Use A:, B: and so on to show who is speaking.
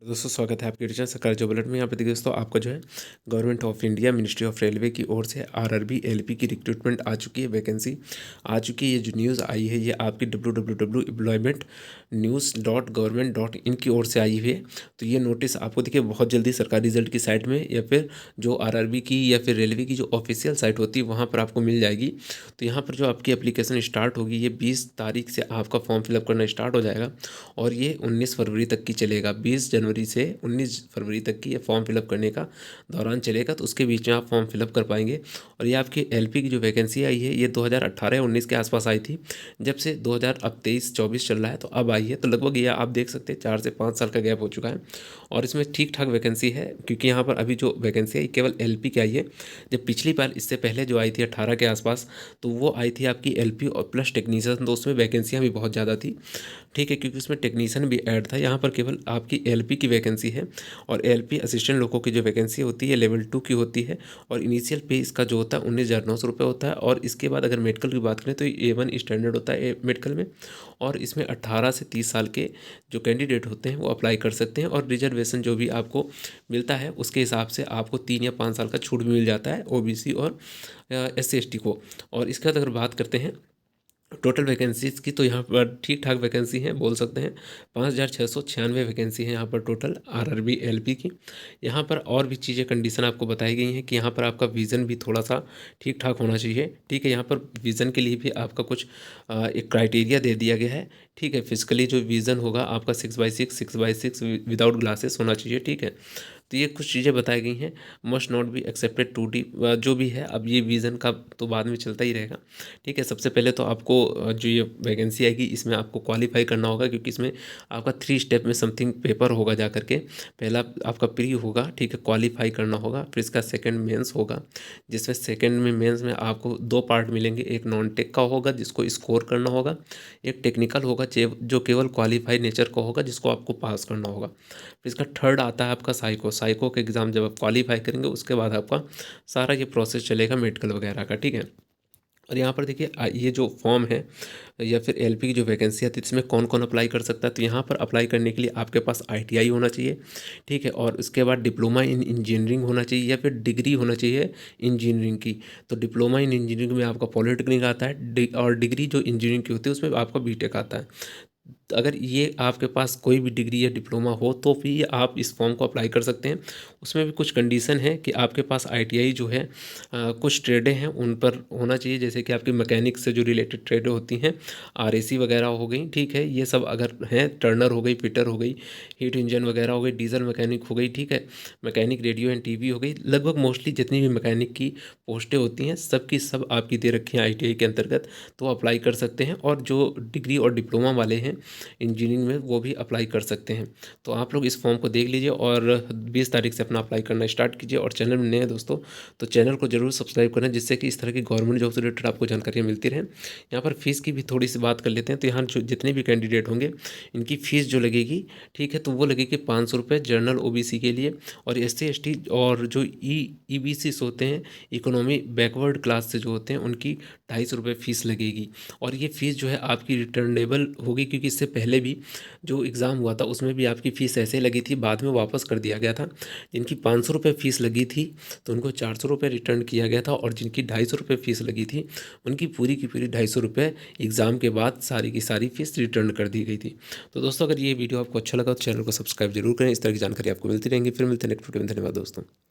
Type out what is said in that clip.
A: दोस्तों स्वागत है आपके रीजनल सरकारी जॉब अलर्ट में। यहाँ पे देखिए दोस्तों, आपका जो है government of India ministry of railway की ओर से आरआरबी एलपी की रिक्रूटमेंट आ चुकी है, वैकेंसी आ चुकी है। ये जो न्यूज़ आई है ये आपकी www.employmentnews.government.in की ओर से आई हुई है। तो ये नोटिस आपको देखिए बहुत जल्दी सरकारी रिजल्ट की साइट में या फिर जो आरआरबी की या फिर रेलवे की जो ऑफिशियल साइट होती है वहाँ पर आपको मिल जाएगी। तो यहाँ पर जो आपकी एप्लीकेशन स्टार्ट होगी ये 20 तारीख से आपका फॉर्म फिलअप करना स्टार्ट हो जाएगा और ये 19 फरवरी तक की चलेगा। 20 जनवरी से 19 फरवरी तक की ये फॉर्म फिलअप करने का दौरान चलेगा। तो उसके बीच में आप फॉर्म फिलअप कर पाएंगे। और ये आपकी एलपी की जो वैकेंसी आई है ये 2018-19 के आसपास आई थी, जब से 2000 अब 23-24 चल रहा है तो अब आई है। तो लगभग ये आप देख सकते हैं 4 से 5 साल का गैप हो चुका है और इसमें ठीक ठाक वैकेंसी है, क्योंकि यहाँ पर अभी जो वैकेंसी आई केवल एलपी की आई है। जब पिछली बार इससे पहले जो आई थी 18 के आसपास तो वो आई थी आपकी एलपी और प्लस टेक्नीशियन, तो उसमें वैकेंसियाँ भी बहुत ज़्यादा थी। ठीक है, क्योंकि उसमें टेक्नीशियन भी ऐड था। यहाँ पर केवल आपकी एलपी की वैकेंसी है और एलपी असिस्टेंट लोगों की जो वैकेंसी होती है लेवल 2 की होती है और इनिशियल पे इसका जो होता है 19,900 रुपये होता है। और इसके बाद अगर मेडिकल की बात करें तो A1 स्टैंडर्ड होता है मेडिकल में, और इसमें 18 से 30 साल के जो कैंडिडेट होते हैं वो अप्लाई कर सकते हैं। और रिजर्वेशन जो भी आपको मिलता है उसके हिसाब से आपको 3 या 5 साल का छूट भी मिल जाता है ओबीसी और SC/ST को। और इसके बाद अगर बात करते हैं टोटल वैकेंसीज की, तो यहाँ पर ठीक ठाक वैकेंसी हैं, बोल सकते हैं 5,696 वैकेंसी है यहाँ पर टोटल आरआरबी एलपी की। यहाँ पर और भी चीज़ें कंडीशन आपको बताई गई हैं कि यहाँ पर आपका विज़न भी थोड़ा सा ठीक ठाक होना चाहिए। ठीक है, यहाँ पर विज़न के लिए भी आपका कुछ एक क्राइटेरिया दे दिया गया है। ठीक है, फिजिकली जो विज़न होगा आपका 6/6 विदाउट ग्लासेस होना चाहिए। ठीक है, तो ये कुछ चीज़ें बताई गई हैं। Must not be accepted 2D जो भी है, अब ये विज़न का तो बाद में चलता ही रहेगा। ठीक है, सबसे पहले तो आपको जो ये वैकेंसी आएगी इसमें आपको क्वालिफाई करना होगा, क्योंकि इसमें आपका 3 स्टेप में समथिंग पेपर होगा जा करके। पहला आपका प्री होगा, ठीक है, क्वालिफाई करना होगा। फिर इसका सेकंड मेंस होगा, जिसमें सेकंड में मेंस में आपको 2 पार्ट मिलेंगे। एक नॉन टेक का होगा जिसको स्कोर करना होगा, एक टेक्निकल होगा जो केवल क्वालिफाई नेचर का होगा जिसको आपको पास करना होगा। फिर इसका थर्ड आता है आपका साइको का एग्ज़ाम। जब आप क्वालिफाई करेंगे उसके बाद आपका सारा ये प्रोसेस चलेगा मेडिकल वगैरह का। ठीक है, और यहाँ पर देखिए ये जो फॉर्म है या फिर एलपी की जो वैकेंसी आती है इसमें कौन कौन अप्लाई कर सकता है। तो यहाँ पर अप्लाई करने के लिए आपके पास आईटीआई होना चाहिए। ठीक है, और उसके बाद डिप्लोमा इन इंजीनियरिंग होना चाहिए या फिर डिग्री होना चाहिए इंजीनियरिंग की। तो डिप्लोमा इन इंजीनियरिंग में आपका पॉलिटेक्निक आता है और डिग्री जो इंजीनियरिंग की होती है उसमें आपका बीटेक आता है। तो अगर ये आपके पास कोई भी डिग्री या डिप्लोमा हो तो भी आप इस फॉर्म को अप्लाई कर सकते हैं। उसमें भी कुछ कंडीशन है कि आपके पास आईटीआई जो है कुछ ट्रेडें हैं उन पर होना चाहिए, जैसे कि आपकी मैकेनिक से जो रिलेटेड ट्रेडें होती हैं, आरएसी वगैरह हो गई। ठीक है, ये सब अगर हैं, टर्नर हो गई, फिटर हो गई, हीट इंजन वगैरह हो गई, डीजल मैकेनिक हो गई। ठीक है, मैकेनिक रेडियो एंड टीवी हो गई। लगभग मोस्टली जितनी भी मैकेनिक की पोस्टें होती हैं सब की सब आपकी दे रखी हैं आईटीआई के अंतर्गत, तो अप्लाई कर सकते हैं। और जो डिग्री और डिप्लोमा वाले हैं इंजीनियरिंग में वो भी अप्लाई कर सकते हैं। तो आप लोग इस फॉर्म को देख लीजिए और 20 तारीख से अपना अप्लाई करना स्टार्ट कीजिए। और चैनल में नए हैं दोस्तों तो चैनल को जरूर सब्सक्राइब करें, जिससे कि इस तरह की गवर्नमेंट जॉब से रिलेटेड आपको जानकारियाँ मिलती रहें। यहाँ पर फीस की भी थोड़ी सी बात कर लेते हैं। तो यहाँ जो जितने भी कैंडिडेट होंगे इनकी फ़ीस जो लगेगी, ठीक है, तो वो लगेगी 500 रुपये जनरल ओबीसी के लिए। और SC/ST और जो EBC होते हैं, इकोनॉमी बैकवर्ड क्लास से जो होते हैं, उनकी 250 रुपये फ़ीस लगेगी। और ये फ़ीस जो है आपकी रिटर्नेबल होगी, क्योंकि इससे पहले भी जो एग्ज़ाम हुआ था उसमें भी आपकी फ़ीस ऐसे लगी थी, बाद में वापस कर दिया गया था। जिनकी 500 रुपये फ़ीस लगी थी तो उनको 400 रुपये रिटर्न किया गया था, और जिनकी 250 रुपये फ़ीस लगी थी उनकी पूरी की पूरी 250 रुपये एग्ज़ाम के बाद सारी की सारी फ़ीस रिटर्न कर दी गई थी। तो दोस्तों अगर ये वीडियो आपको अच्छा लगा तो चैनल को सब्सक्राइब जरूर करें। इस तरह की जानकारी आपको मिलती रहेंगी। फिर मिलते हैं नेक्स्ट वीडियो में। धन्यवाद दोस्तों।